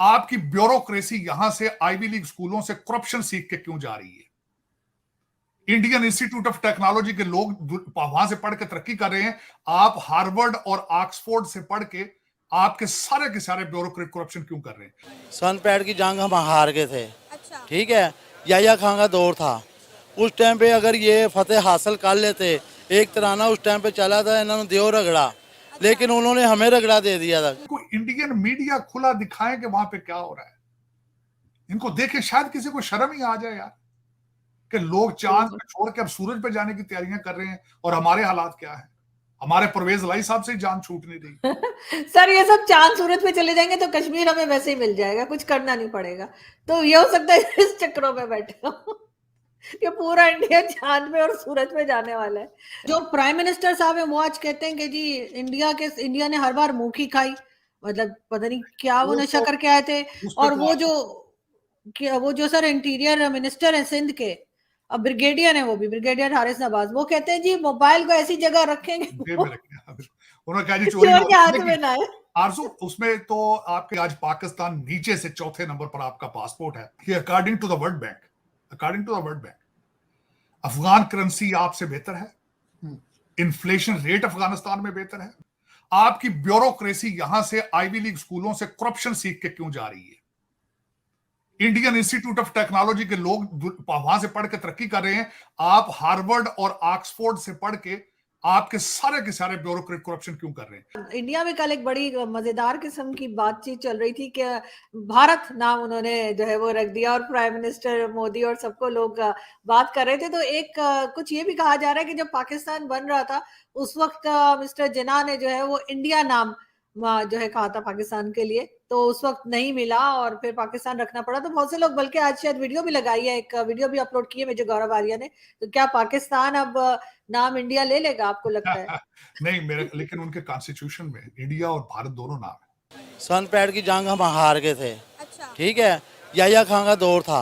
आपकी ब्यूरोक्रेसी यहां से आईवी लीग स्कूलों से करप्शन सीख के क्यों जा रही है? इंडियन इंस्टीट्यूट ऑफ टेक्नोलॉजी के लोग वहां से पढ़ के तरक्की कर रहे हैं। आप हार्वर्ड और ऑक्सफोर्ड से पढ़ के आपके सारे ब्यूरोक्रेट करप्शन क्यों कर रहे हैं? सनपैड की जंग हम हार गए थे। अच्छा। ठीक है, याया खान का दौर था। उस टाइम पे अगर ये फतेह हासिल कर लेते, एक तराना उस टाइम पे चला था, इन्होंने दियो रगड़ा। अच्छा। लेकिन उन्होंने हमें रगड़ा दे दिया था। कोई इंडियन मीडिया खुला दिखाए कि वहां पे क्या हो रहा है। इनको देखे शायद किसी को शर्म ही आ जाए यार, कि लोग चांद पे छोड़ के अब सूरज पे जाने की तैयारियां कर रहे हैं और हमारे हालात क्या है। हमारे परवेज लाई साहब से ही जान छूट नहीं रही। सर ये सब चांद सूरज पे चले जाएंगे तो कश्मीर हमें वैसे ही मिल जाएगा, कुछ करना नहीं पड़ेगा। तो ये हो सकता है इस चक्रों में बैठे हो। ये पूरा इंडिया चांद में और सूरज में जाने वाला है। जो प्राइम मिनिस्टर साहब है वो आज कहते हैं कि जी इंडिया ने हर बार मुंह की खाई, मतलब पता नहीं क्या वो नशा करके आए थे। और वो जो सर इंटीरियर मिनिस्टर है सिंध के, अब ब्रिगेडियर है, वो भी ब्रिगेडियर हारिस नवाज, वो कहते हैं जी मोबाइल को ऐसी जगह रखेंगे उन्होंने कहा जी चोरी के हाथ में ना है। आरजू, उसमें तो आपके आज पाकिस्तान नीचे से चौथे नंबर पर आपका पासपोर्ट है कि according to the World Bank Afghan currency आपसे बेहतर है, इन्फ्लेशन रेट अफगानिस्तान में बेहतर है। आपकी ब्यूरोक्रेसी यहां से आईवी लीग स्कूलों से करप्शन सीख के क्यों जा रही है? इंडियन इंस्टीट्यूट ऑफ टेक्नोलॉजी के लोग वहां से पढ़ के तरक्की कर रहे हैं। आप हार्वर्ड और ऑक्सफोर्ड से पढ़ के आपके सारे ब्यूरोक्रेट करप्शन क्यों कर रहे हैं? इंडिया में कल एक बड़ी मजेदार किस्म की बातचीत चल रही थी कि भारत नाम उन्होंने जो है वो रख दिया और प्राइम मिनिस्टर मोदी और सबको लोग बात कर रहे थे। तो एक कुछ ये भी कहा जा रहा है कि जब पाकिस्तान बन रहा था उस वक्त मिस्टर जिन्ना ने जो है वो इंडिया नाम जो है कहा था पाकिस्तान के लिए, तो उस वक्त नहीं मिला और फिर पाकिस्तान रखना पड़ा। तो बहुत से लोग, बल्कि आज शायद वीडियो भी लगाई है, एक वीडियो भी अपलोड की है मेजर गौरव आर्या ने। तो क्या पाकिस्तान अब नाम इंडिया ले लेगा, आपको लगता है? नहीं, लेकिन उनके कॉन्स्टिट्यूशन में इंडिया और भारत दोनों नाम है। सनपैड की जंग हम हार गए थे। अच्छा। ठीक है, याया खान का दौर था।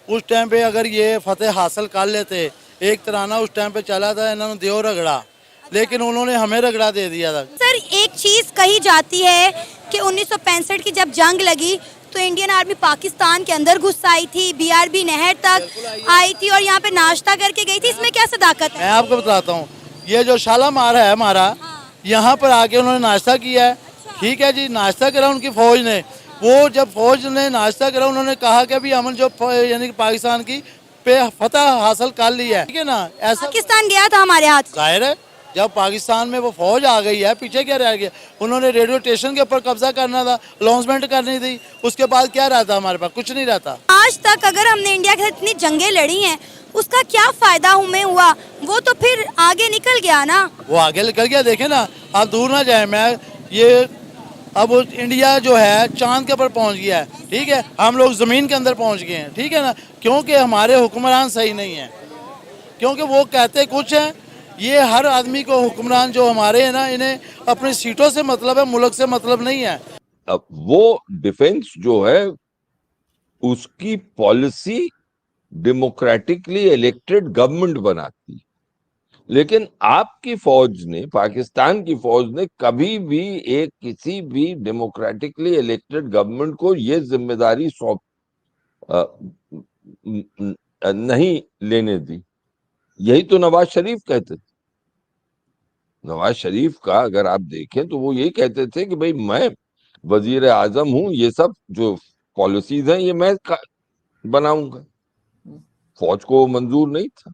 उस टाइम पे अगर ये फतेह हासिल कर लेते, एक तराना उस टाइम पे चला था, इन्होंने दियो रगड़ा। लेकिन उन्होंने हमें रगड़ा दे दिया था। सर एक चीज कही जाती है कि 1965 की जब जंग लगी तो इंडियन आर्मी पाकिस्तान के अंदर घुस आई थी, बीआरबी नहर तक आई थी और यहाँ पे नाश्ता करके गई थी। इसमें क्या सदाकत है? मैं आपको बताता हूँ, ये जो शालामार है हमारा, यहाँ पर आके उन्होंने नाश्ता किया है। ठीक है जी, नाश्ता करा उनकी फौज ने। वो जब फौज ने नाश्ता करा, उन्होंने कहा कि अभी हमने जो यानी पाकिस्तान की पे फतह हासिल कर लिया है, ठीक है ना। ऐसा पाकिस्तान गया था हमारे हाथ। जाहिर है, जब पाकिस्तान में वो फौज आ गई है, पीछे क्या रह गया? उन्होंने रेडियो स्टेशन के ऊपर कब्जा करना था, अनाउंसमेंट करनी थी, उसके बाद क्या रहता? हमारे पास कुछ नहीं रहता। आज तक अगर हमने इंडिया के साथ इतनी जंगें लड़ी हैं, उसका क्या फायदा हमें हुआ? वो तो फिर आगे निकल गया ना। वो आगे निकल गया, देखे ना, आप दूर ना जाए। मैं ये अब इंडिया जो है चांद के ऊपर पहुंच गया है, ठीक है, हम लोग जमीन के अंदर पहुंच गए हैं, ठीक है ना। क्योंकि हमारे हुक्मरान सही नहीं है, क्योंकि वो कहते कुछ हैं। ये हर आदमी को हुक्मरान जो हमारे हैं ना, इन्हें अपनी सीटों से मतलब है, मुल्क से मतलब नहीं है। अब वो डिफेंस जो है उसकी पॉलिसी डेमोक्रेटिकली इलेक्टेड गवर्नमेंट बनाती, लेकिन आपकी फौज ने, पाकिस्तान की फौज ने कभी भी किसी भी डेमोक्रेटिकली इलेक्टेड गवर्नमेंट को ये जिम्मेदारी सौंप नहीं लेने दी। यही तो नवाज शरीफ कहते थे। नवाज शरीफ का अगर आप देखें तो वो यही कहते थे कि भाई मैं वजीर आजम हूं, ये सब जो पॉलिसीज हैं ये मैं बनाऊंगा। फौज को मंजूर नहीं था।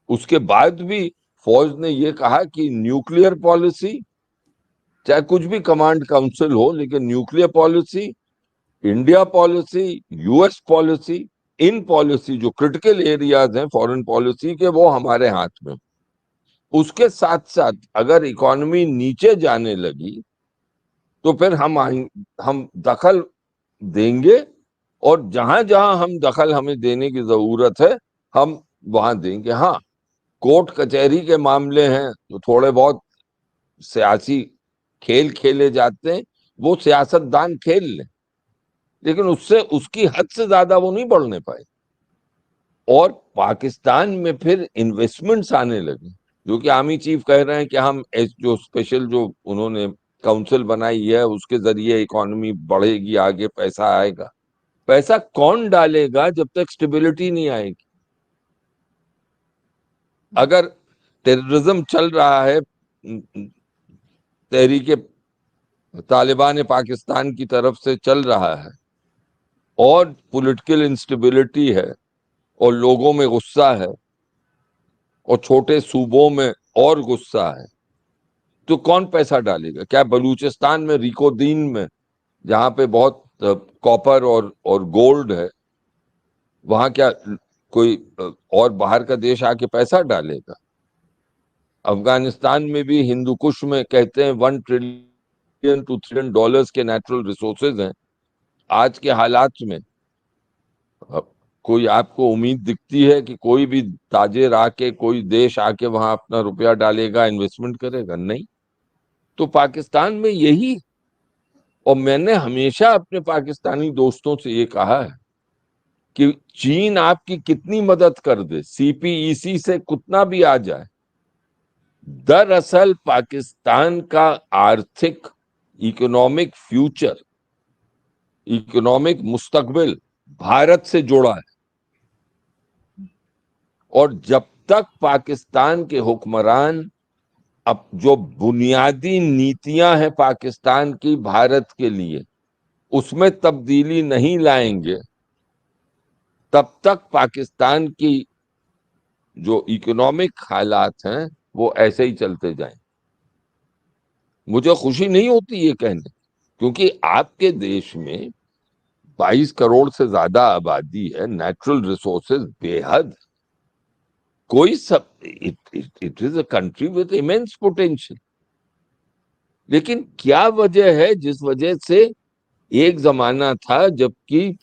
उसके बाद भी फौज ने ये कहा कि न्यूक्लियर पॉलिसी, चाहे कुछ भी कमांड काउंसिल हो, लेकिन nuclear policy, India policy, US policy, in policy जो क्रिटिकल एरियाज हैं फॉरेन पॉलिसी के, वो हमारे हाथ में। उसके साथ साथ अगर इकोनॉमी नीचे जाने लगी तो फिर हम दखल देंगे, और जहां जहां हम दखल हमें देने की जरूरत है हम वहां देंगे। हाँ, कोर्ट कचहरी के मामले हैं तो थोड़े बहुत सियासी खेल खेले जाते हैं, वो सियासतदान खेल लें, लेकिन उससे उसकी हद से ज्यादा वो नहीं बढ़ने पाए। और पाकिस्तान में फिर इन्वेस्टमेंट्स आने लगे, जो कि आर्मी चीफ कह रहे हैं कि हम जो स्पेशल जो उन्होंने काउंसिल बनाई है, उसके जरिए इकोनॉमी बढ़ेगी, आगे पैसा आएगा। पैसा कौन डालेगा जब तक स्टेबिलिटी नहीं आएगी? अगर टेररिज्म चल रहा है, तहरीके तालिबान पाकिस्तान की तरफ से चल रहा है, और पॉलिटिकल इंस्टेबिलिटी है, और लोगों में गुस्सा है, और छोटे सूबों में और गुस्सा है, तो कौन पैसा डालेगा? क्या बलूचिस्तान में, रिकोदीन में, जहां पे बहुत कॉपर और गोल्ड है, वहां क्या कोई और बाहर का देश आके पैसा डालेगा? अफगानिस्तान में भी, हिंदू कुश में कहते हैं 1 ट्रिलियन to 3 ट्रिलियन डॉलर्स के नेचुरल रिसोर्सेज हैं। आज के हालात में कोई आपको उम्मीद दिखती है कि कोई भी ताजिर आके, कोई देश आके वहां अपना रुपया डालेगा, इन्वेस्टमेंट करेगा? नहीं। तो पाकिस्तान में यही, और मैंने हमेशा अपने पाकिस्तानी दोस्तों से ये कहा है कि चीन आपकी कितनी मदद कर दे, CPEC से कितना भी आ जाए, दरअसल पाकिस्तान का आर्थिक, इकोनॉमिक फ्यूचर, इकोनॉमिक मुस्तकबिल भारत से जुड़ा है। और जब तक पाकिस्तान के हुक्मरान अब जो बुनियादी नीतियां हैं पाकिस्तान की भारत के लिए, उसमें तब्दीली नहीं लाएंगे, तब तक पाकिस्तान की जो इकोनॉमिक हालात हैं वो ऐसे ही चलते जाएं। मुझे खुशी नहीं होती ये कहने, क्योंकि आपके देश में 22 करोड़ से ज्यादा आबादी है, नेचुरल रिसोर्सेज बेहद, कोई सब, it is a country with immense potential. लेकिन क्या वजह है जिस वजह से एक जमाना था जबकि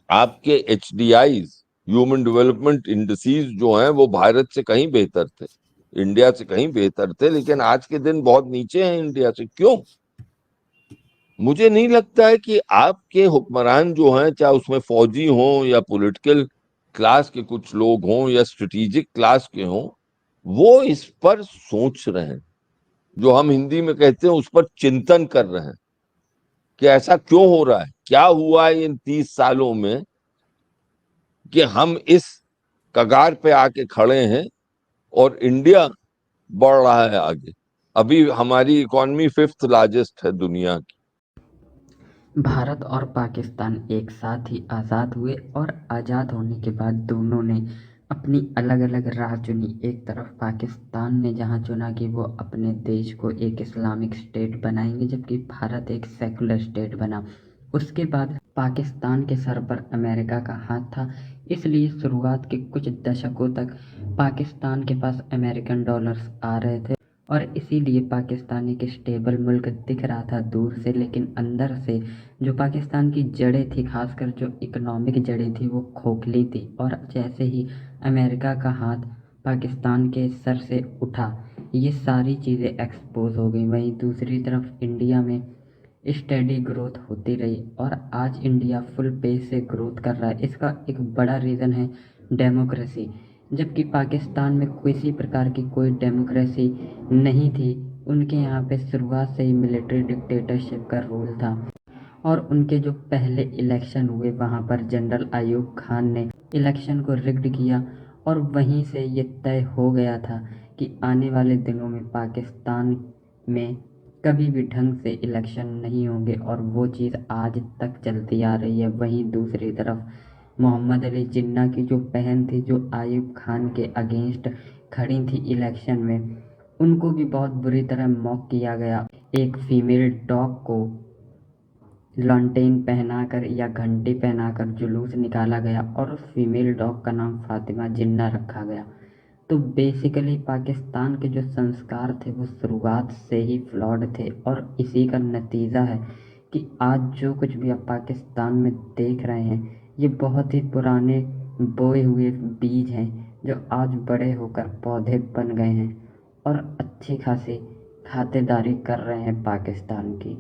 आपके HDIs, ह्यूमन डेवलपमेंट इंडिसेस जो हैं, वो भारत से कहीं बेहतर थे, इंडिया से कहीं बेहतर थे, लेकिन आज के दिन बहुत नीचे हैं इंडिया से? क्यों? मुझे नहीं लगता है कि आपके हुक्मरान जो हैं, चाहे उसमें फौजी हों या पॉलिटिकल क्लास के कुछ लोग हों या स्ट्रेटेजिक क्लास के हों, वो इस पर सोच रहे हैं, जो हम हिंदी में कहते हैं उस पर चिंतन कर रहे हैं कि ऐसा क्यों हो रहा है, क्या हुआ है इन 30 सालों में कि हम इस कगार पे आके खड़े हैं और इंडिया बढ़ रहा है आगे। अभी हमारी इकोनॉमी 5th लार्जेस्ट है दुनिया की। भारत और पाकिस्तान एक साथ ही आज़ाद हुए और आज़ाद होने के बाद दोनों ने अपनी अलग अलग राह चुनी। एक तरफ पाकिस्तान ने जहां चुना कि वो अपने देश को एक इस्लामिक स्टेट बनाएंगे, जबकि भारत एक सेकुलर स्टेट बना। उसके बाद पाकिस्तान के सर पर अमेरिका का हाथ था, इसलिए शुरुआत के कुछ दशकों तक पाकिस्तान के पास अमेरिकन डॉलर्स आ रहे थे और इसीलिए पाकिस्तान एक स्टेबल मुल्क दिख रहा था दूर से, लेकिन अंदर से जो पाकिस्तान की जड़ें थी, खासकर जो इकोनॉमिक जड़ें थी, वो खोखली थी। और जैसे ही अमेरिका का हाथ पाकिस्तान के सर से उठा, ये सारी चीज़ें एक्सपोज हो गई। वहीं दूसरी तरफ इंडिया में स्टेडी ग्रोथ होती रही और आज इंडिया फुल पेस से ग्रोथ कर रहा है। इसका एक बड़ा रीज़न है डेमोक्रेसी। जबकि पाकिस्तान में किसी प्रकार की कोई डेमोक्रेसी नहीं थी, उनके यहाँ पे शुरुआत से ही मिलिट्री डिक्टेटरशिप का रूल था। और उनके जो पहले इलेक्शन हुए, वहाँ पर जनरल अयूब खान ने इलेक्शन को रिग्ड किया और वहीं से ये तय हो गया था कि आने वाले दिनों में पाकिस्तान में कभी भी ढंग से इलेक्शन नहीं होंगे, और वो चीज़ आज तक चलती आ रही है। वहीं दूसरी तरफ मोहम्मद अली जिन्ना की जो बहन थी, जो आयूब खान के अगेंस्ट खड़ी थी इलेक्शन में, उनको भी बहुत बुरी तरह मॉक किया गया। एक फीमेल डॉग को लॉन्टेन पहनाकर या घंटी पहनाकर जुलूस निकाला गया और उस फीमेल डॉग का नाम फातिमा जिन्ना रखा गया। तो बेसिकली पाकिस्तान के जो संस्कार थे वो शुरुआत से ही फ्लॉड थे, और इसी का नतीजा है कि आज जो कुछ भी आप पाकिस्तान में देख रहे हैं, ये बहुत ही पुराने बोए हुए बीज हैं जो आज बड़े होकर पौधे बन गए हैं और अच्छी खासी खातिरदारी कर रहे हैं पाकिस्तान की।